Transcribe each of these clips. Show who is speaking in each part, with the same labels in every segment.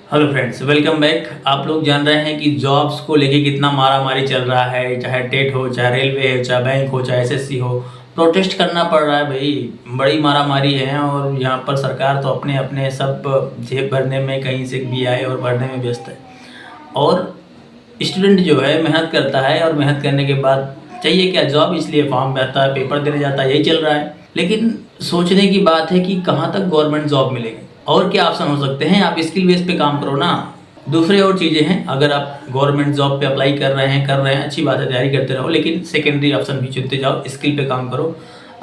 Speaker 1: Hello friends, welcome back. आप लोग जान रहे हैं कि जॉब्स को लेके कितना मारामारी चल रहा है। चाहे टेट हो, चाहे रेलवे हो, चाहे बैंक हो, चाहे एसएससी हो, प्रोटेस्ट करना पड़ रहा है भाई। बड़ी मारामारी है और यहाँ पर सरकार तो अपने अपने सब जेब भरने में कहीं से भी आए और भरने में व्यस्त है। और स्टूडेंट जो है मेहनत करता है और मेहनत करने के बाद चाहिए क्या, जॉब, इसलिए फॉर्म भरता है, पेपर देने जाता है, यही चल रहा है। लेकिन सोचने की बात है कि कहाँ तक गवर्नमेंट जॉब मिलेगी और क्या ऑप्शन हो सकते हैं। आप स्किल बेस पे काम करो ना। दूसरी और चीज़ें हैं, अगर आप गवर्नमेंट जॉब पे अप्लाई कर रहे हैं अच्छी बात है, तैयारी करते रहो, लेकिन सेकेंडरी ऑप्शन भी चुनते जाओ, स्किल पे काम करो।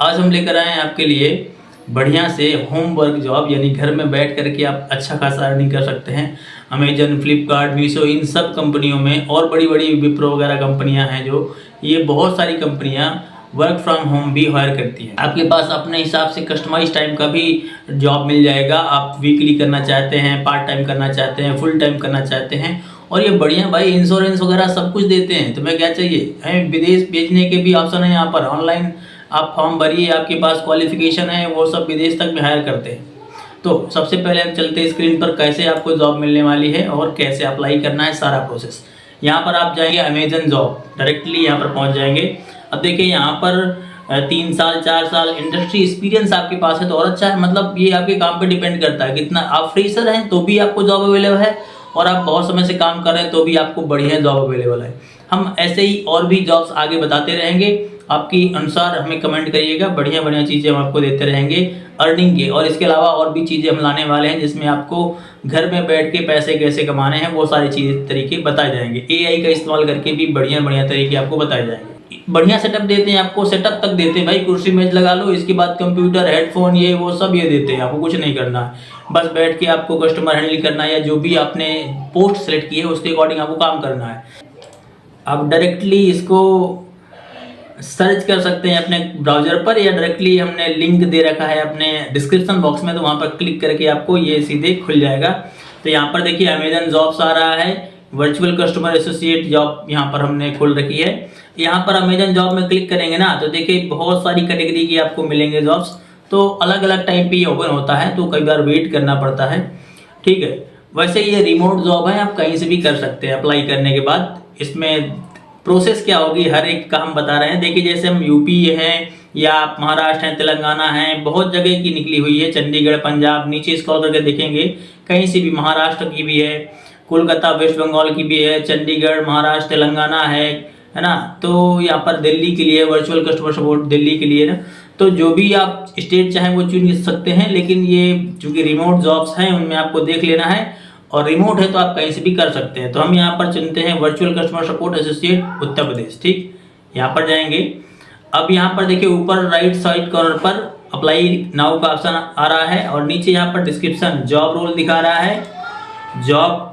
Speaker 1: आज हम लेकर आए हैं आपके लिए बढ़िया से होम वर्क जॉब, यानी घर में बैठ करके आप अच्छा खासा अर्निंग कर सकते हैं। अमेजन, फ्लिपकार्ट, मीशो, इन सब कंपनियों में, और बड़ी बड़ी विप्रो वगैरह कंपनियां हैं जो, ये बहुत सारी कंपनियां वर्क फ्रॉम होम भी हायर करती हैं। आपके पास अपने हिसाब से कस्टमाइज टाइम का भी जॉब मिल जाएगा। आप वीकली करना चाहते हैं, पार्ट टाइम करना चाहते हैं, फुल टाइम करना चाहते हैं, और ये बढ़िया भाई इंश्योरेंस वगैरह सब कुछ देते हैं। तुम्हें क्या चाहिए, हमें विदेश भेजने के भी ऑप्शन है यहाँ पर। ऑनलाइन आप फॉर्म भरिए, आपके पास क्वालिफिकेशन है, वो सब विदेश तक भी हायर करते हैं। तो सबसे पहले हम चलते हैं स्क्रीन पर, कैसे आपको जॉब मिलने वाली है और कैसे अप्लाई करना है, सारा प्रोसेस। यहाँ पर आप जाएंगे अमेजन जॉब, डायरेक्टली यहाँ पर पहुँच जाएंगे। अब देखिए यहाँ पर 3 साल 4 साल इंडस्ट्री एक्सपीरियंस आपके पास है तो और अच्छा है। मतलब ये आपके काम पे डिपेंड करता है कितना आप फ्रेशर हैं तो भी आपको जॉब अवेलेबल है, और आप बहुत समय से काम कर रहे हैं तो भी आपको बढ़िया जॉब अवेलेबल है। हम ऐसे ही और भी जॉब्स आगे बताते रहेंगे, आपकी अनुसार हमें कमेंट करिएगा। बढ़िया बढ़िया चीज़ें हम आपको देते रहेंगे अर्निंग के, और इसके अलावा और भी चीज़ें हम लाने वाले हैं जिसमें आपको घर में बैठ के पैसे कैसे कमाने हैं वो सारी चीज़ें तरीके बताए जाएंगे। एआई का इस्तेमाल करके भी बढ़िया बढ़िया तरीके आपको बताए जाएंगे। बढ़िया सेटअप देते हैं आपको, सेटअप तक देते हैं भाई, कुर्सी मेज लगा लो, इसके बाद कंप्यूटर, हेडफोन, ये वो सब ये देते हैं। आपको कुछ नहीं करना है, बस बैठ के आपको कस्टमर हैंडल करना है, या जो भी आपने पोस्ट सेलेक्ट की है उसके अकॉर्डिंग आपको काम करना है। आप डायरेक्टली इसको सर्च कर सकते हैं अपने ब्राउजर पर, या डायरेक्टली हमने लिंक दे रखा है अपने डिस्क्रिप्शन बॉक्स में, तो वहाँ पर क्लिक करके आपको ये सीधे खुल जाएगा। तो यहाँ पर देखिए अमेजन जॉब्स आ रहा है, वर्चुअल कस्टमर एसोसिएट जॉब यहाँ पर हमने खोल रखी है। यहाँ पर अमेजन जॉब में क्लिक करेंगे ना तो देखिए बहुत सारी कैटेगरी की आपको मिलेंगे जॉब्स। तो अलग अलग टाइम पे ये ओपन होता है तो कई बार वेट करना पड़ता है, ठीक है। वैसे ये रिमोट जॉब है, आप कहीं से भी कर सकते हैं अप्लाई करने के बाद। इसमें प्रोसेस क्या होगी हर एक का हम बता रहे हैं। देखिए जैसे हम यूपी हैं या आप महाराष्ट्र हैं, तेलंगाना हैं, बहुत जगह की निकली हुई है, चंडीगढ़, पंजाब, नीचे स्क्रॉल करके देखेंगे कहीं से भी, महाराष्ट्र की भी है, कोलकाता वेस्ट बंगाल की भी है, चंडीगढ़ महाराष्ट्र तेलंगाना है ना। तो यहाँ पर दिल्ली के लिए वर्चुअल कस्टमर सपोर्ट दिल्ली के लिए ना। तो जो भी आप स्टेट चाहें वो चुन सकते हैं, लेकिन ये चूंकि रिमोट जॉब्स हैं उनमें आपको देख लेना है, और रिमोट है तो आप कहीं से भी कर सकते हैं। तो हम यहाँ पर चुनते हैं virtual customer support associate Uttar Pradesh, ठीक। यहाँ पर जाएंगे। अब यहाँ पर देखिए ऊपर राइट साइड कॉर्नर पर अप्लाई नाउ का ऑप्शन आ रहा है, और नीचे यहाँ पर डिस्क्रिप्शन जॉब रोल दिखा रहा है, जॉब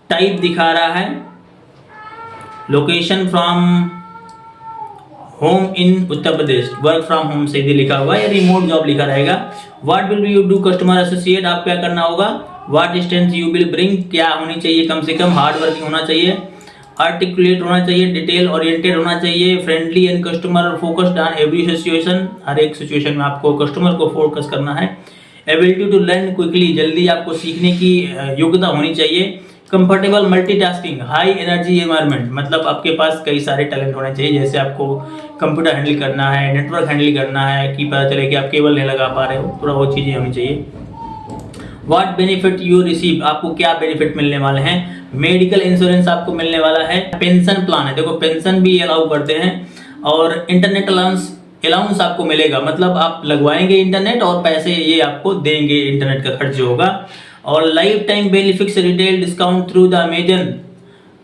Speaker 1: टाइप दिखा रहा है, location from home in Uttar Pradesh, work from home से लिखा हुआ है, या रिमोट जॉब लिखा रहेगा। What will you do customer associate, आप क्या करना होगा। What strength you will bring, क्या होनी चाहिए, कम से कम हार्ड वर्किंग होना चाहिए, आर्टिकुलेट होना चाहिए, डिटेल ओरिएंटेड होना चाहिए, friendly and customer focused on every situation, हर एक सिचुएशन में आपको कस्टमर को फोकस करना है। एबिलिटी टू लर्न क्विकली, जल्दी आपको सीखने की योग्यता होनी चाहिए। Comfortable multitasking, high energy environment, मतलब आपके पास कई सारे टैलेंट होने चाहिए, जैसे आपको कंप्यूटर हैंडल करना है, नेटवर्क हैंडल करना है, कि पता चले कि आप केबल नहीं लगा पा रहे हो, थोड़ा वो चीज़ें होनी चाहिए। व्हाट बेनिफिट यू रिसीव, आपको क्या बेनिफिट मिलने वाले हैं। मेडिकल इंश्योरेंस आपको मिलने वाला है, पेंशन प्लान है, देखो पेंशन भी अलाउ करते हैं, और इंटरनेट अलाउंस आपको मिलेगा, मतलब आप लगवाएंगे इंटरनेट और पैसे ये आपको देंगे, इंटरनेट का खर्च जो होगा। और life time benefits retail discount through the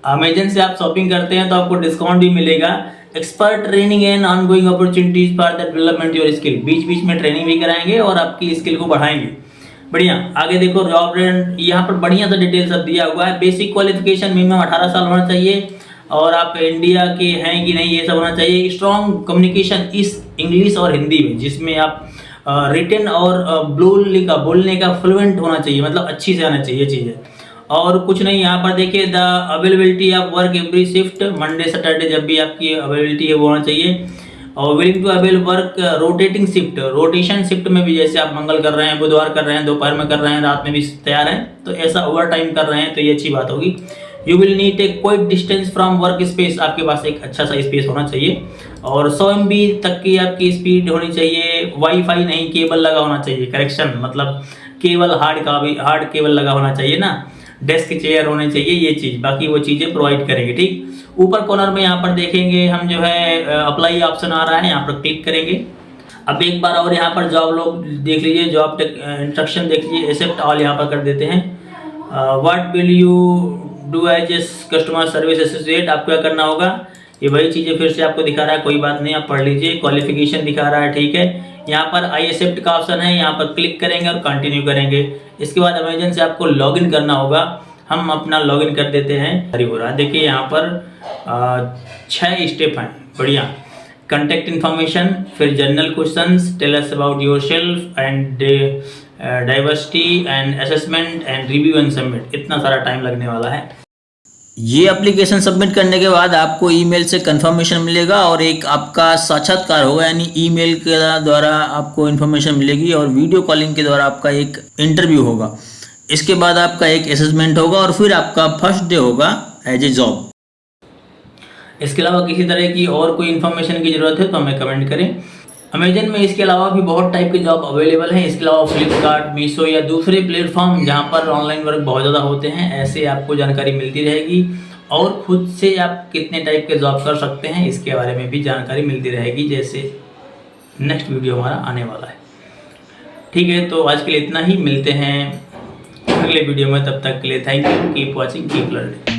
Speaker 1: Amazon से आप शॉपिंग करते हैं तो आपको डिस्काउंट भी मिलेगा। Expert training and ongoing opportunities for the development your skill, बीच बीच में ट्रेनिंग भी कराएंगे और आपकी स्किल को बढ़ाएंगे। बढ़िया, आगे देखो जॉब रेंट, यहाँ पर बढ़िया सा डिटेल सब दिया हुआ है। बेसिक क्वालिफिकेशन मिनिमम 18 साल होना चाहिए, और आप इंडिया के हैं कि नहीं ये सब होना चाहिए। स्ट्रॉन्ग कम्युनिकेशन इस इंग्लिश और हिंदी में, जिसमें आप रिटन और बोलने का फ्लुएंट होना चाहिए, मतलब अच्छी से आना चाहिए चीज़ें। और कुछ नहीं, यहाँ पर देखिए the availability of work every shift, Monday Saturday जब भी आपकी अवेलेबिलिटी है वो होना चाहिए। और willing to avail work rotating shift, rotation shift में भी, जैसे आप मंगल कर रहे हैं, बुधवार कर रहे हैं, दोपहर में कर रहे हैं, रात में भी तैयार हैं, तो ऐसा ओवर टाइम कर रहे हैं तो ये अच्छी बात होगी। You will need a quite distance from work space, आपके पास एक अच्छा सा स्पेस होना चाहिए, और 100 MB तक की आपकी स्पीड होनी चाहिए। वाईफाई नहीं, केबल लगा होना चाहिए, करेक्शन मतलब केबल हार्ड केबल लगा होना चाहिए ना, डेस्क चेयर होने चाहिए, ये चीज़, बाकी वो चीज़ें प्रोवाइड करेंगे। ठीक, ऊपर कॉर्नर में यहाँ पर देखेंगे हम जो है अप्लाई ऑप्शन आ रहा है, यहाँ पर क्लिक करेंगे। अब एक बार और यहाँ पर जॉब लोग देख लीजिए, जॉब इंस्ट्रक्शन देख लीजिए, एक्सेप्ट ऑल यहाँ पर कर देते हैं। What will you do as a customer service associate, आपको क्या करना होगा, ये वही चीज़ें फिर से आपको दिखा रहा है, कोई बात नहीं, आप पढ़ लीजिए। क्वालिफिकेशन दिखा रहा है, ठीक है। यहाँ पर आई एक्सेप्ट का ऑप्शन है, यहाँ पर क्लिक करेंगे और कंटिन्यू करेंगे। इसके बाद अमेजन से आपको लॉगिन करना होगा, हम अपना लॉगिन कर देते हैं। अरे हो रहा, देखिए यहाँ पर 6 स्टेप हैं, बढ़िया। कंटेक्ट इन्फॉर्मेशन, फिर general questions, tell us about yourself and diversity and assessment and review and submit, इतना सारा टाइम लगने वाला है। ये एप्लीकेशन सबमिट करने के बाद आपको ईमेल से कंफर्मेशन मिलेगा और एक आपका साक्षात्कार होगा, यानी ईमेल के द्वारा आपको इन्फॉर्मेशन मिलेगी और वीडियो कॉलिंग के द्वारा आपका एक इंटरव्यू होगा। इसके बाद आपका एक असेसमेंट होगा और फिर आपका फर्स्ट डे होगा एज ए जॉब। इसके अलावा किसी तरह की और कोई इन्फॉर्मेशन की ज़रूरत है तो हमें कमेंट करें। अमेजन में इसके अलावा भी बहुत टाइप के जॉब अवेलेबल हैं। इसके अलावा फ्लिपकार्ट, मीशो या दूसरे प्लेटफॉर्म जहां पर ऑनलाइन वर्क बहुत ज़्यादा होते हैं, ऐसे आपको जानकारी मिलती रहेगी और खुद से आप कितने टाइप के जॉब कर सकते हैं इसके बारे में भी जानकारी मिलती रहेगी, जैसे नेक्स्ट वीडियो हमारा आने वाला है। ठीक है, तो आज के लिए इतना ही, मिलते हैं अगले वीडियो में, तब तक के लिए thank you, keep watching, keep learning.